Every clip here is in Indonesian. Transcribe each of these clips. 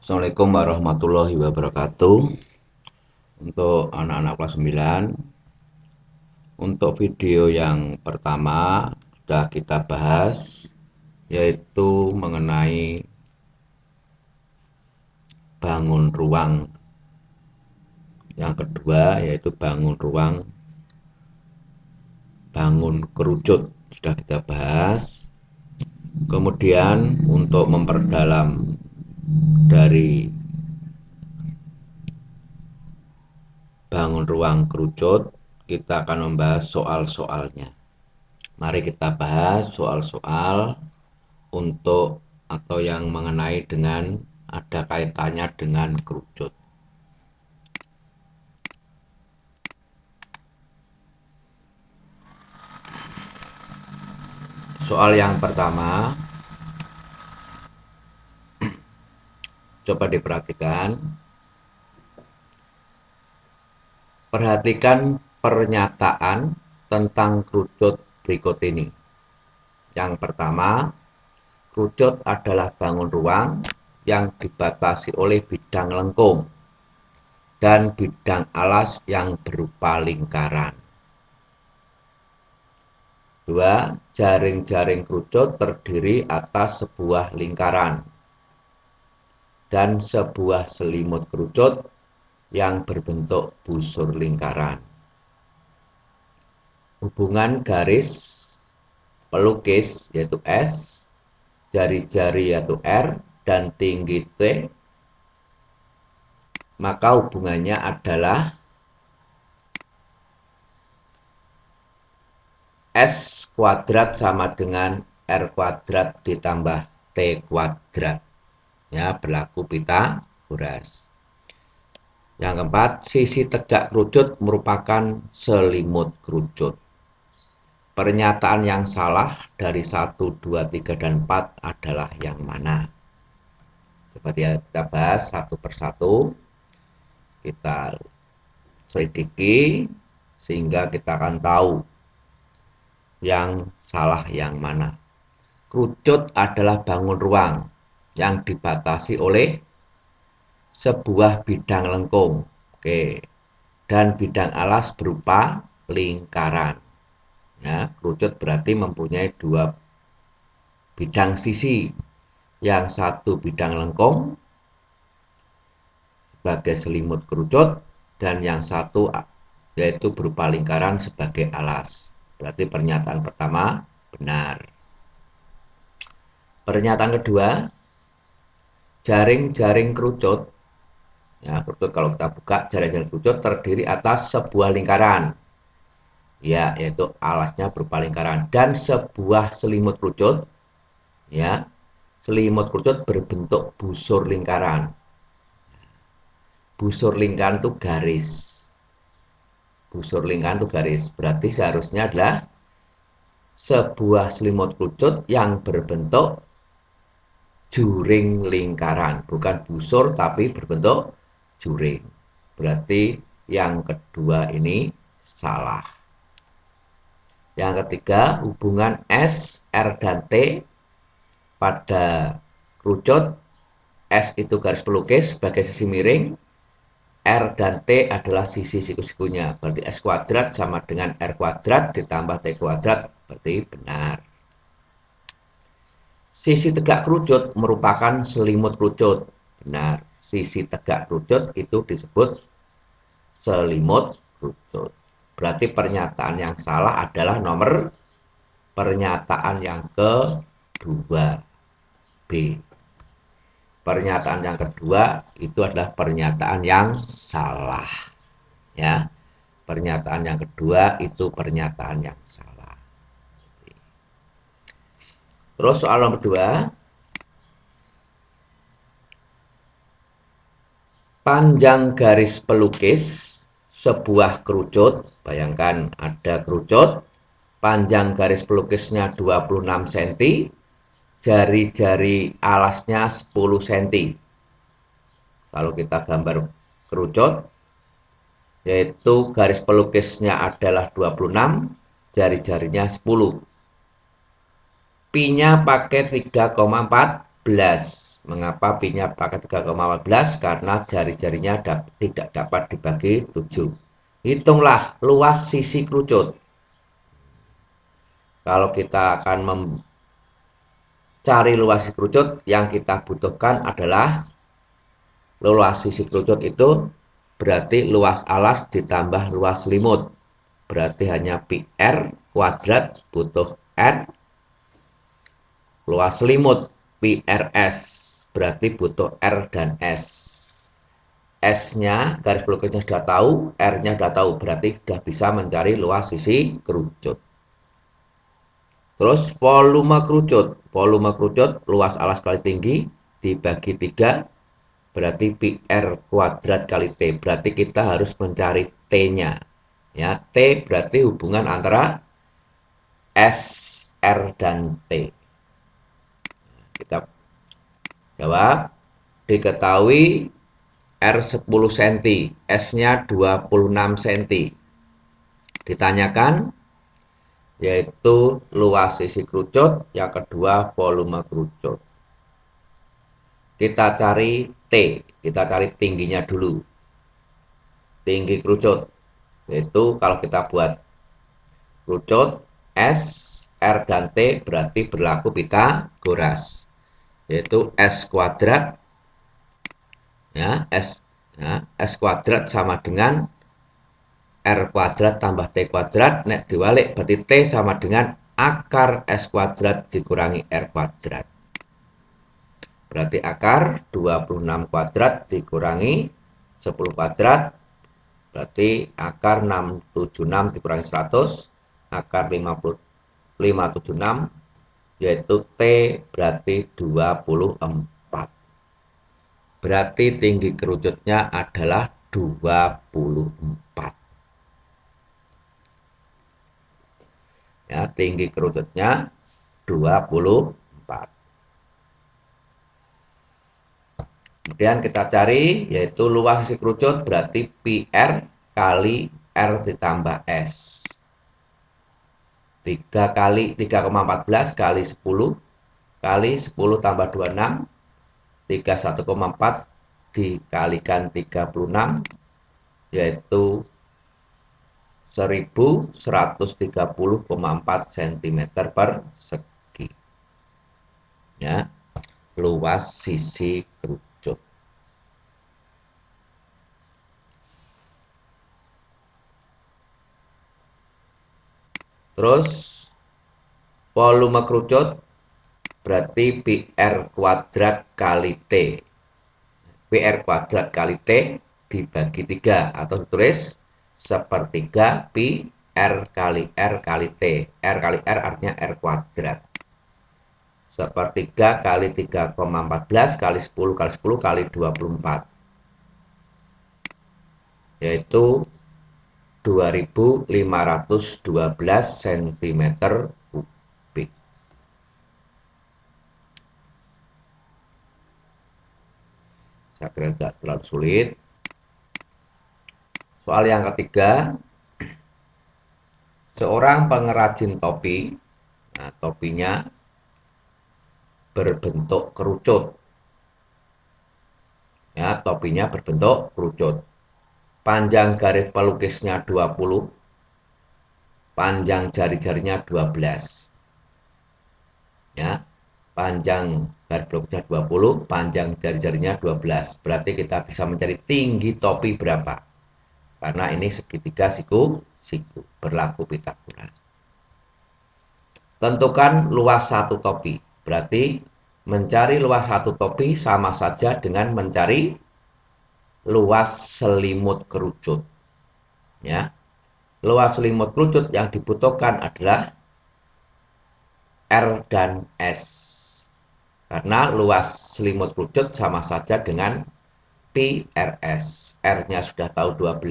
Assalamualaikum warahmatullahi wabarakatuh. Untuk anak-anak kelas 9, untuk video yang pertama sudah kita bahas, yaitu mengenai bangun ruang. Yang kedua yaitu bangun ruang, bangun kerucut, sudah kita bahas. Kemudian untuk memperdalam dari bangun ruang kerucut, kita akan membahas soal-soalnya. Mari kita bahas soal-soal untuk atau yang mengenai dengan ada kaitannya dengan kerucut. Soal yang pertama, coba diperhatikan. Perhatikan pernyataan tentang kerucut berikut ini. Yang pertama, kerucut adalah bangun ruang yang dibatasi oleh bidang lengkung dan bidang alas yang berupa lingkaran. 2. Jaring-jaring kerucut terdiri atas sebuah lingkaran dan sebuah selimut kerucut yang berbentuk busur lingkaran. Hubungan garis pelukis yaitu S, jari-jari yaitu R, dan tinggi T, maka hubungannya adalah S kuadrat sama dengan R kuadrat ditambah T kuadrat. Ya, berlaku Pythagoras. Yang keempat, sisi tegak kerucut merupakan selimut kerucut. Pernyataan yang salah dari 1, 2, 3, dan 4 adalah yang mana? Coba kita bahas satu persatu. Kita selidiki sehingga kita akan tahu yang salah yang mana. Kerucut adalah bangun ruang yang dibatasi oleh sebuah bidang lengkung, dan bidang alas berupa lingkaran. Ya, kerucut berarti mempunyai dua bidang sisi. Yang satu bidang lengkung sebagai selimut kerucut, dan yang satu yaitu berupa lingkaran sebagai alas. Berarti pernyataan pertama benar. Pernyataan kedua, jaring-jaring kerucut, ya, kerucut kalau kita buka, jaring-jaring kerucut terdiri atas sebuah lingkaran, ya, yaitu alasnya berupa lingkaran, dan sebuah selimut kerucut, ya, selimut kerucut berbentuk busur lingkaran. Busur lingkaran itu garis. Busur lingkaran itu garis. Berarti seharusnya adalah sebuah selimut kerucut yang berbentuk juring lingkaran. Bukan busur tapi berbentuk juring. Berarti yang kedua ini salah. Yang ketiga, hubungan S, R, dan T pada kerucut. S itu garis pelukis sebagai sisi miring, R dan T adalah sisi siku-sikunya. Berarti S kuadrat sama dengan R kuadrat ditambah T kuadrat. Berarti benar. Sisi tegak kerucut merupakan selimut kerucut. Benar. Sisi tegak kerucut itu disebut selimut kerucut. Berarti pernyataan yang salah adalah nomor pernyataan yang kedua, B. Pernyataan yang kedua itu adalah pernyataan yang salah. Ya. Pernyataan yang kedua itu pernyataan yang salah. Terus soal nomor 2. Panjang garis pelukis sebuah kerucut. Bayangkan ada kerucut, panjang garis pelukisnya 26 cm, jari-jari alasnya 10 cm. Kalau kita gambar kerucut, yaitu garis pelukisnya adalah 26, jari-jarinya 10. Pi-nya pakai 3,4, Mengapa pi-nya pakai 3,14? Karena jari-jarinya tidak dapat dibagi 7. Hitunglah luas sisi kerucut. Kalau kita akan mencari luas sisi kerucut, yang kita butuhkan adalah luas sisi kerucut itu berarti luas alas ditambah luas selimut. Berarti hanya pi R kuadrat butuh R. Luas selimut pi RS berarti butuh R dan S. S-nya garis pelukisnya sudah tahu, R-nya sudah tahu, berarti sudah bisa mencari luas sisi kerucut. Terus volume kerucut. Volume kerucut luas alas kali tinggi dibagi 3 berarti pi R kuadrat kali T. Berarti kita harus mencari T-nya. Ya, T berarti hubungan antara S, R, dan T. Kita jawab. Diketahui R 10 cm, S-nya 26 cm. Ditanyakan yaitu luas sisi kerucut, yang kedua volume kerucut. Kita cari T, kita cari tingginya dulu. Tinggi kerucut, yaitu kalau kita buat kerucut S, R, dan T berarti berlaku Pitagoras, yaitu S kuadrat ya, S kuadrat sama dengan R kuadrat tambah T kuadrat, nek diwalik berarti T sama dengan akar S kuadrat dikurangi R kuadrat. Berarti akar 26 kuadrat dikurangi 10 kuadrat, berarti akar 676 dikurangi 100, akar 576, yaitu T berarti 24. Berarti tinggi kerucutnya adalah 24. Ya, tinggi kerucutnya 24. Kemudian kita cari yaitu luas sisi kerucut berarti PR kali R ditambah S. 3 kali 3,14 kali 10 kali 10 tambah 26, 31,4 dikalikan 36 yaitu 1130,4 cm persegi. Ya, luas sisi kerucut. Terus volume kerucut berarti PR kuadrat kali T. PR kuadrat kali T dibagi 3 atau ditulis sepertiga pi R kali R kali T. R kali R artinya R kuadrat. Sepertiga kali 3,14 kali 10 kali 10 kali 24. Yaitu 2512 cm kubik. Saya kira tidak terlalu sulit. Soal yang ketiga, seorang pengrajin topi, nah, topinya berbentuk kerucut. Ya, topinya berbentuk kerucut. Panjang garis pelukisnya 20, panjang jari-jarinya 12. Ya, panjang garis pelukisnya 20, panjang jari-jarinya 12. Berarti kita bisa mencari tinggi topi berapa. Karena ini segitiga siku berlaku Pitagoras. Tentukan luas satu topi. Berarti mencari luas satu topi sama saja dengan mencari luas selimut kerucut. Ya. Luas selimut kerucut yang dibutuhkan adalah R dan S. Karena luas selimut kerucut sama saja dengan pi RS. R-nya sudah tahu 12,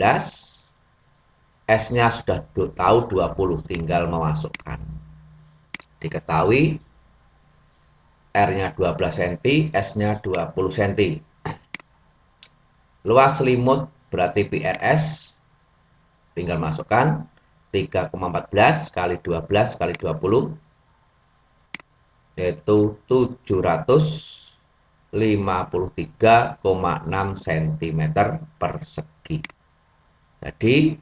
S-nya sudah tahu 20, tinggal memasukkan. Diketahui R-nya 12 cm, S-nya 20 cm. Luas selimut berarti PRS, tinggal masukkan 3,14 kali 12 kali 20, yaitu 700 53,6 cm persegi. Jadi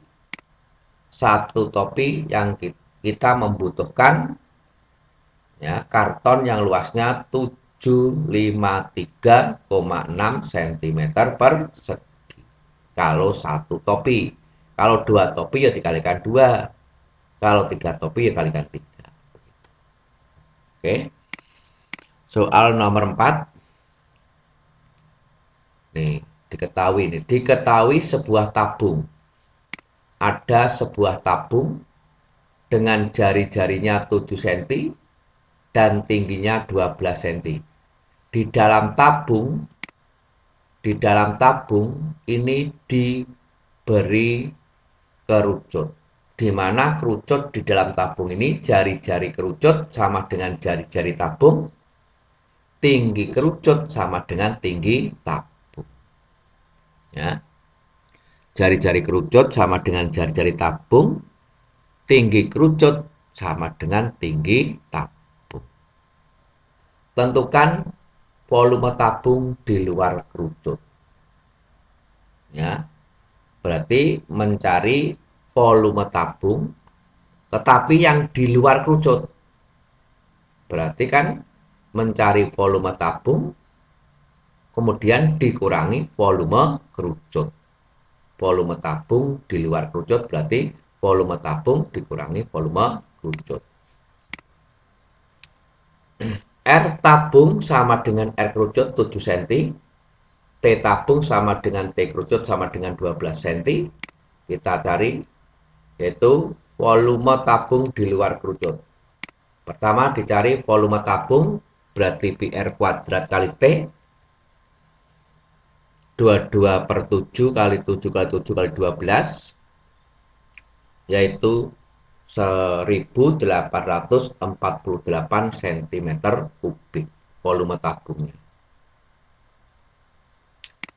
satu topi yang kita membutuhkan ya karton yang luasnya 753,6 cm persegi. Kalau satu topi. Kalau dua topi ya dikalikan dua. Kalau tiga topi ya kalikan tiga. Oke. Soal nomor 4. Nih, diketahui sebuah tabung. Ada sebuah tabung dengan jari-jarinya 7 cm dan tingginya 12 cm. Di dalam tabung ini diberi kerucut. Di mana kerucut di dalam tabung ini jari-jari kerucut sama dengan jari-jari tabung, tinggi kerucut sama dengan tinggi tabung. Ya. Jari-jari kerucut sama dengan jari-jari tabung, tinggi kerucut sama dengan tinggi tabung. Tentukan volume tabung di luar kerucut. Ya. Berarti mencari volume tabung tetapi yang di luar kerucut. Berarti kan mencari volume tabung kemudian dikurangi volume kerucut. Volume tabung di luar kerucut berarti volume tabung dikurangi volume kerucut. R tabung sama dengan R kerucut 7 cm. T tabung sama dengan T kerucut sama dengan 12 cm. Kita cari yaitu volume tabung di luar kerucut. Pertama dicari volume tabung berarti PR kuadrat kali T. 22 per 7 kali 7 kali 7 kali 12 yaitu 1848 cm kubik volume tabungnya.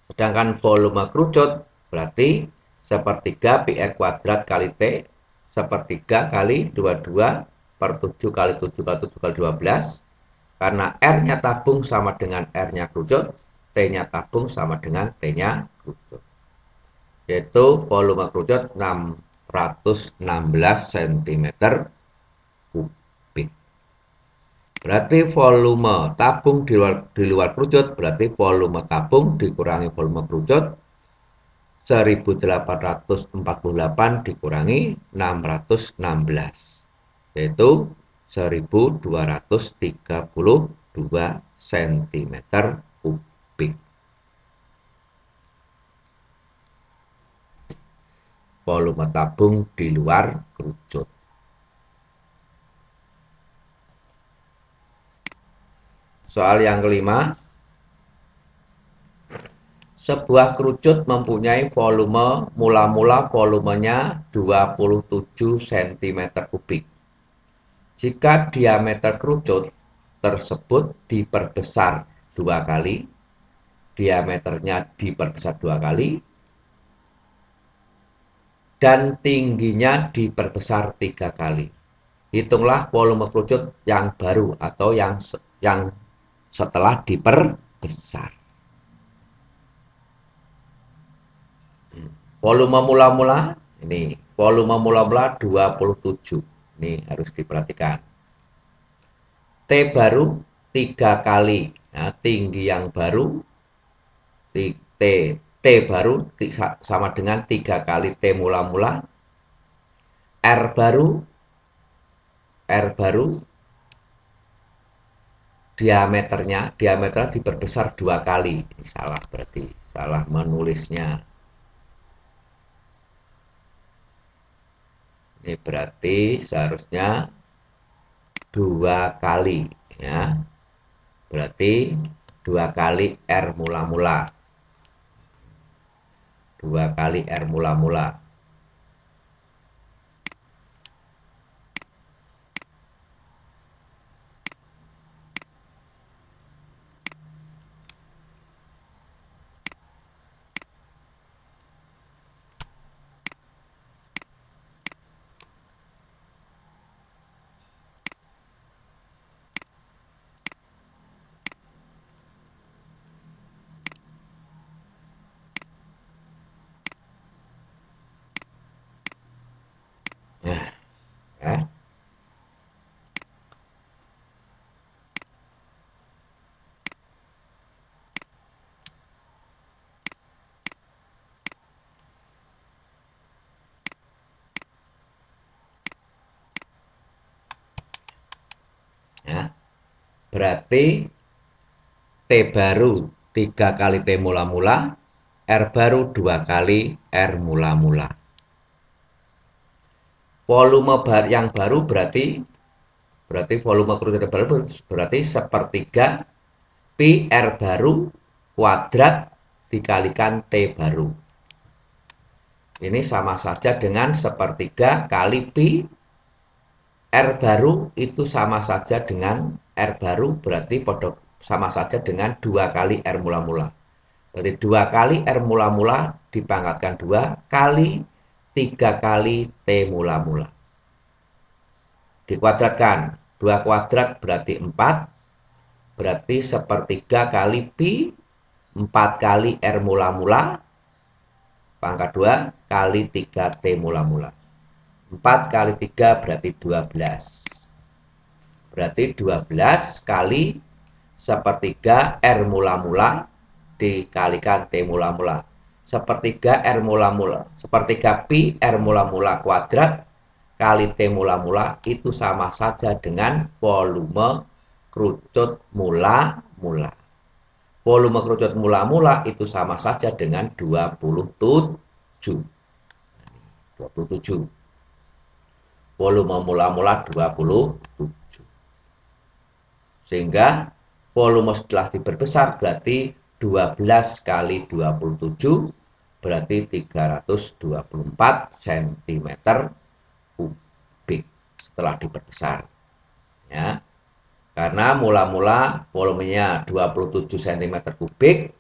Sedangkan volume kerucut berarti sepertiga PR kuadrat kali T, sepertiga kali 22 per 7 kali 7 kali 7 kali 12. Karena R-nya tabung sama dengan R-nya kerucut, T-nya tabung sama dengan T-nya kerucut. Yaitu volume kerucut 616 cm kubik. Berarti volume tabung di luar kerucut berarti volume tabung dikurangi volume kerucut 1848 dikurangi 616 yaitu 1232 cm kubik. Volume tabung di luar kerucut. Soal yang kelima. Sebuah kerucut mempunyai volume mula-mula volumenya 27 cm kubik. Jika diameter kerucut tersebut diperbesar 2 kali, diameternya diperbesar 2 kali, dan tingginya diperbesar 3 kali. Hitunglah volume kerucut yang baru atau yang setelah diperbesar. Volume mula-mula ini, volume mula-mula 27. Ini harus diperhatikan. T baru 3 kali. Nah, tinggi yang baru T baru sama dengan 3 kali T mula-mula. R baru diameternya diperbesar 2 kali. Ini salah berarti, salah menulisnya. Ini berarti seharusnya 2 kali ya. Berarti 2 kali R mula-mula. 2 kali R mula-mula. Berarti T baru 3 kali T mula-mula, R baru 2 kali R mula-mula. Volume yang baru berarti volume kerucut baru berarti sepertiga Pi R baru kuadrat dikalikan T baru. Ini sama saja dengan sepertiga kali Pi R baru itu sama saja dengan R baru berarti sama saja dengan 2 kali R mula-mula. Berarti 2 kali R mula-mula dipangkatkan 2 kali 3 kali T mula-mula. Dikuadratkan. 2 kuadrat berarti 4. Berarti sepertiga kali Pi 4 kali R mula-mula pangkat 2 kali 3 T mula-mula. 4 kali 3 berarti 12. Berarti 12 kali sepertiga R mula-mula dikalikan T mula-mula. Sepertiga R mula-mula. Sepertiga Pi R mula-mula kuadrat kali T mula-mula itu sama saja dengan volume kerucut mula-mula. Volume kerucut mula-mula itu sama saja dengan 27. 27. Volume mula-mula 27. Sehingga volume setelah diperbesar berarti 12 kali 27 berarti 324 cm kubik setelah diperbesar. Ya. Karena mula-mula volumenya 27 cm kubik,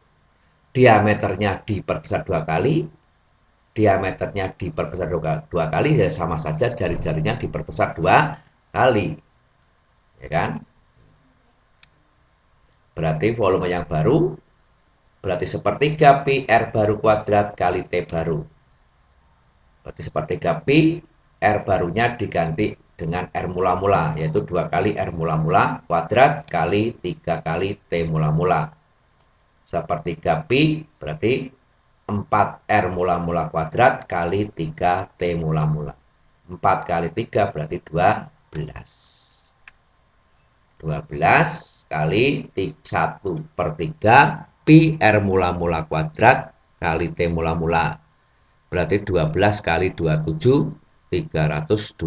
diameternya diperbesar 2 kali, diameternya diperbesar 2 kali, ya sama saja jari-jarinya diperbesar 2 kali. Ya kan? Berarti volume yang baru, berarti sepertiga Pi R baru kuadrat kali T baru. Berarti sepertiga Pi R barunya diganti dengan R mula-mula, yaitu 2 kali R mula-mula kuadrat kali 3 kali T mula-mula. Sepertiga Pi berarti 4 R mula-mula kuadrat kali 3 T mula-mula. 4 kali 3 berarti 12. 12 kali 1/3 Pi R mula-mula kuadrat kali T mula-mula. Berarti 12 kali 27, 324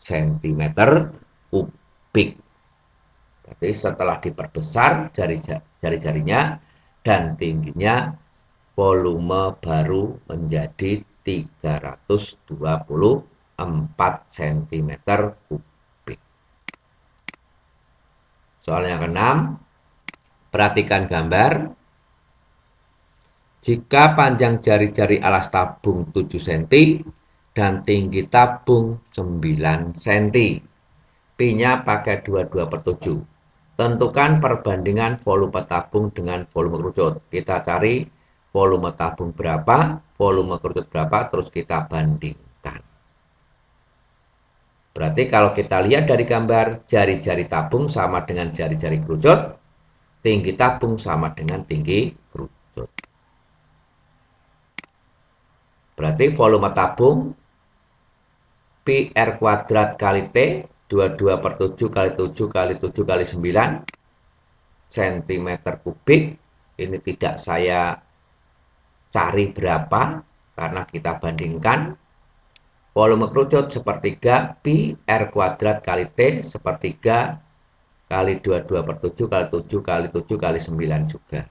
cm kubik. Berarti setelah diperbesar jari-jarinya dan tingginya, volume baru menjadi 324 cm kubik. Soal yang keenam, perhatikan gambar. Jika panjang jari-jari alas tabung 7 cm dan tinggi tabung 9 cm, Pi-nya pakai 22/7. Tentukan perbandingan volume tabung dengan volume kerucut. Kita cari volume tabung berapa, volume kerucut berapa, terus kita bandingkan. Berarti kalau kita lihat dari gambar, jari-jari tabung sama dengan jari-jari kerucut, tinggi tabung sama dengan tinggi kerucut. Berarti volume tabung Pi R kuadrat kali T, 22/7 kali 7 kali 7 kali 9 cm kubik. Ini tidak saya cari berapa karena kita bandingkan. Volume kerucut sepertiga Pi R kuadrat kali T sepertiga kali 22/7 kali 7 kali 7 kali 9 juga.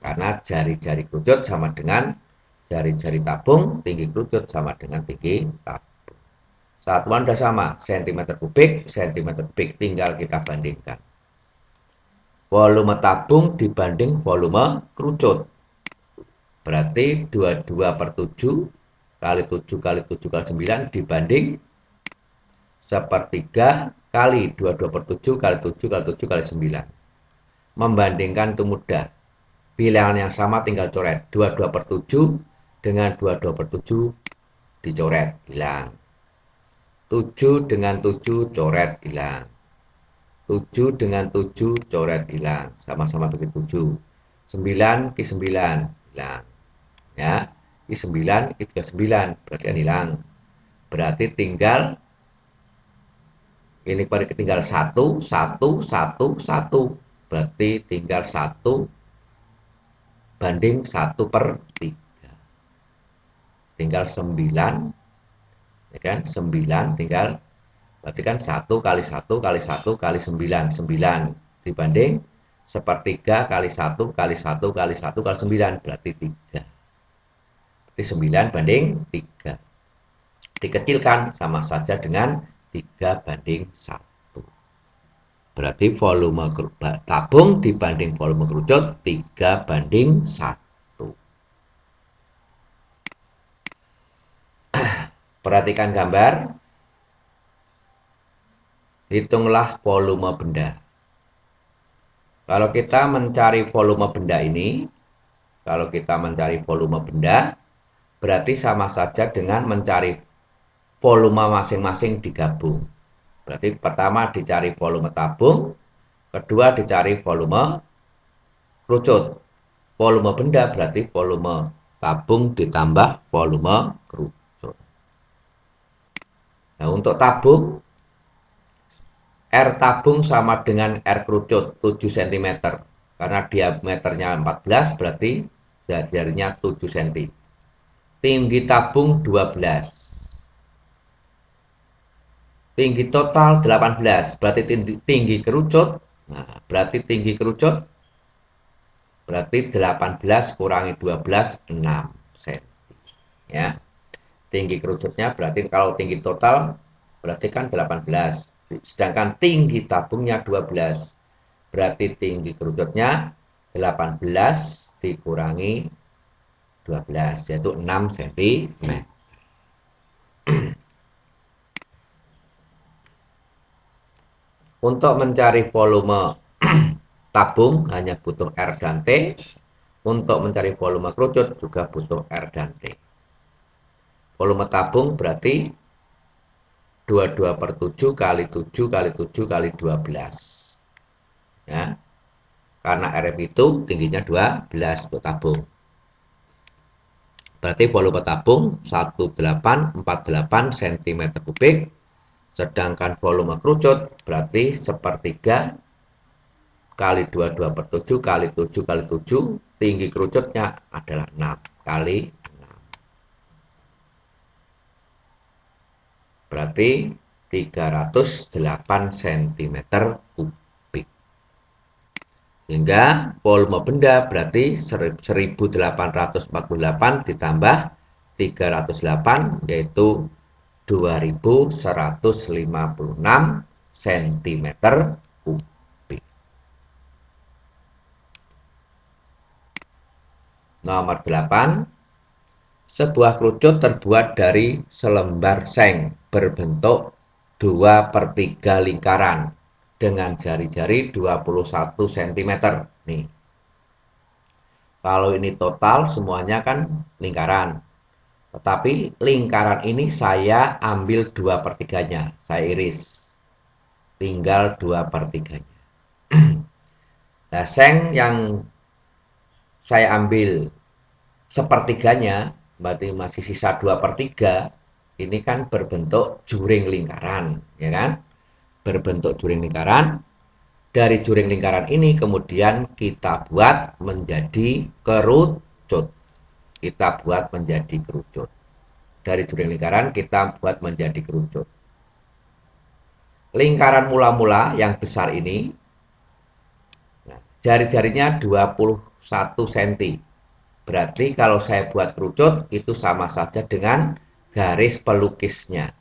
Karena jari-jari kerucut sama dengan jari-jari tabung, tinggi kerucut sama dengan tinggi tabung. Satuan sudah sama, cm kubik, cm kubik, tinggal kita bandingkan. Volume tabung dibanding volume kerucut. Berarti 22/7 kali 7 kali 7 kali 9 dibanding sepertiga kali 22/7 kali 7 kali 7 kali 9. Membandingkan itu mudah. Bilangan yang sama tinggal coret. 22/7 dengan 22/7 dicoret, hilang. 7 dengan 7 coret, hilang. 7 dengan 7 coret, hilang. Sama-sama bikin 7. 9 ke 9, hilang. Ya, ke 9 ke 39, berarti kan hilang. Berarti tinggal Ini tinggal 1, 1, 1, 1. Berarti tinggal 1 banding 1/3. Tinggal 9, ya kan? 9 tinggal, berarti kan 1 kali 1 kali 1 kali 9. 9 dibanding 1/3 kali 1 kali 1 kali 1 kali 9, berarti 3. Berarti 9 banding 3. Dikecilkan sama saja dengan 3/1. Berarti volume tabung dibanding volume kerucut 3/1. Perhatikan gambar. Hitunglah volume benda. Kalau kita mencari volume benda ini, berarti sama saja dengan mencari volume masing-masing digabung. Berarti pertama dicari volume tabung, kedua dicari volume kerucut. Volume benda berarti volume tabung ditambah volume kerucut. Nah, untuk tabung, R tabung sama dengan R kerucut 7 cm. Karena diameternya 14, berarti jarinya 7 cm. Tinggi tabung 12. Tinggi total 18, berarti tinggi kerucut. Nah, berarti tinggi kerucut berarti 18 kurangi 12, 6 cm. Ya. Tinggi kerucutnya berarti kalau tinggi total berarti kan 18. Sedangkan tinggi tabungnya 12. Berarti tinggi kerucutnya 18 dikurangi 12, yaitu 6 cm. Untuk mencari volume tabung hanya butuh R dan T. Untuk mencari volume kerucut juga butuh R dan T. Volume tabung berarti 22/7 kali 7 kali 7 kali 12. Ya. Karena RF itu tingginya 12 untuk tabung. Berarti volume tabung 1848 cm3. Sedangkan volume kerucut berarti 1/3 kali 22/7 kali 7 kali 7. Tinggi kerucutnya adalah 6 kali 6. Berarti 308 cm3. Sehingga volume benda berarti 1848 ditambah 308, yaitu 2156 cm3. Nomor 8. Sebuah kerucut terbuat dari selembar seng berbentuk 2/3 lingkaran dengan jari-jari 21 cm. Nih. Kalau ini total semuanya kan lingkaran. Tetapi lingkaran ini saya ambil 2/3-nya. Saya iris. Tinggal 2/3-nya. Nah, seng yang saya ambil 1/3-nya, berarti masih sisa 2/3. Ini kan berbentuk juring lingkaran, ya kan? Berbentuk juring lingkaran. Dari juring lingkaran ini kemudian kita buat menjadi kerucut. Dari juring lingkaran kita buat menjadi kerucut. Lingkaran mula-mula yang besar ini, jari-jarinya 21 cm. Berarti kalau saya buat kerucut itu sama saja dengan garis pelukisnya.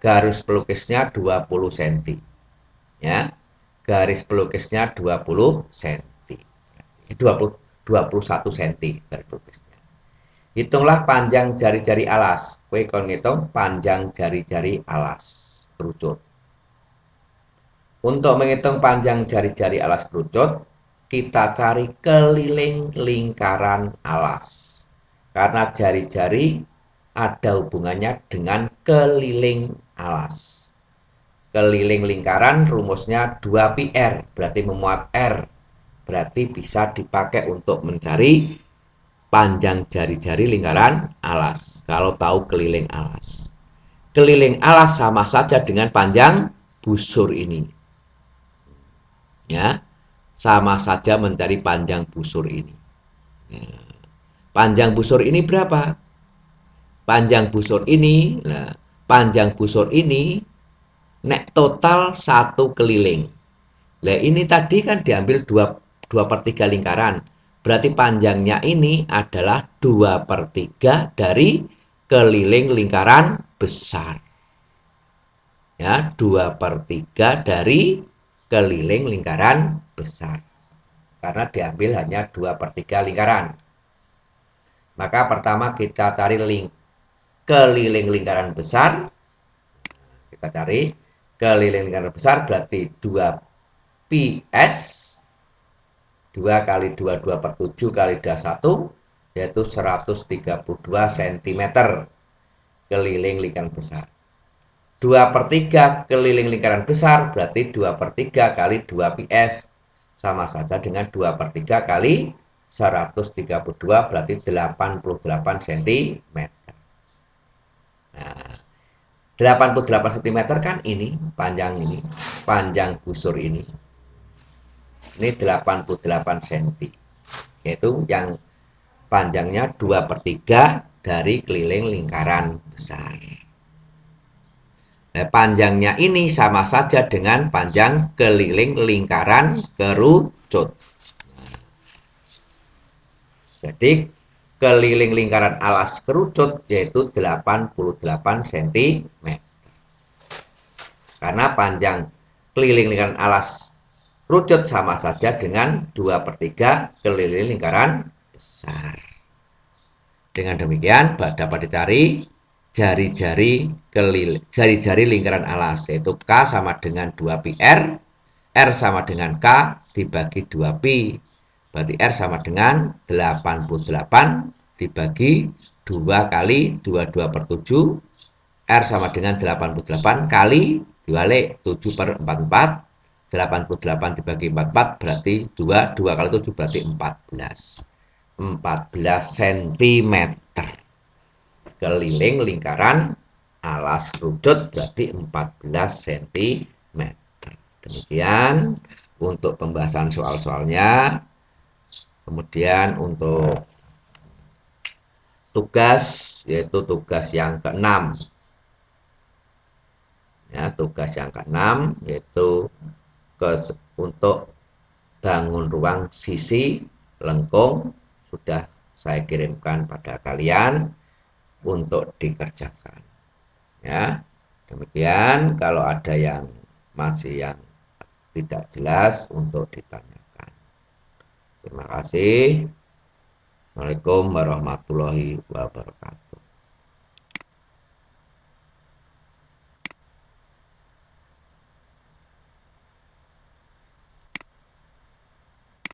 Garis pelukisnya 20 cm. Ya. Garis pelukisnya 20 cm. 21 cm garis pelukisnya. Hitunglah panjang jari-jari alas. Kowe kon ngitung panjang jari-jari alas kerucut. Untuk menghitung panjang jari-jari alas kerucut, kita cari keliling lingkaran alas. Karena jari-jari ada hubungannya dengan keliling alas. Keliling lingkaran rumusnya 2πr, berarti memuat R. Berarti bisa dipakai untuk mencari panjang jari-jari lingkaran alas. Kalau tahu keliling alas. Keliling alas sama saja dengan panjang busur ini. Ya, sama saja mencari panjang busur ini. Ya. Panjang busur ini berapa? Panjang busur ini, nah, panjang busur ini nek total satu keliling. Nah, ini tadi kan diambil 2 per 3 lingkaran. Berarti panjangnya ini adalah 2 per 3 dari keliling lingkaran besar. Ya, 2 per 3 dari keliling lingkaran besar. Karena diambil hanya 2 per 3 lingkaran. Maka pertama kita cari keliling lingkaran besar. Kita cari keliling lingkaran besar berarti 2 PS 2 kali 2 per 7 kali 21 yaitu 132 cm keliling lingkaran besar. 2 per 3 keliling lingkaran besar berarti 2 per 3 kali 2 PS sama saja dengan 2 per 3 kali 132 berarti 88 cm. Nah, 88 cm kan ini, panjang busur ini. Ini 88 cm. Yaitu yang panjangnya 2 per 3 dari keliling lingkaran besar. Nah, panjangnya ini sama saja dengan panjang keliling lingkaran kerucut. Jadi keliling lingkaran alas kerucut yaitu 88 cm. Karena panjang keliling lingkaran alas kerucut sama saja dengan 2 per 3 keliling lingkaran besar. Dengan demikian dapat dicari jari-jari lingkaran alas, yaitu K sama dengan 2pi R sama dengan K dibagi 2pi. Berarti R sama dengan 88 dibagi 2 kali 22 per 7. R sama dengan 88 kali dibalik 7 per 44. 88 dibagi 44 berarti 2 kali 7 berarti 14 cm. Keliling lingkaran alas kerucut berarti 14 cm. Demikian untuk pembahasan soal-soalnya. Kemudian untuk tugas, yaitu tugas yang ke-6. Ya, tugas yang ke-6 yaitu untuk bangun ruang sisi lengkung sudah saya kirimkan pada kalian untuk dikerjakan. Ya, demikian. Kalau ada yang masih tidak jelas untuk ditanyakan. Terima kasih. Assalamualaikum warahmatullahi wabarakatuh.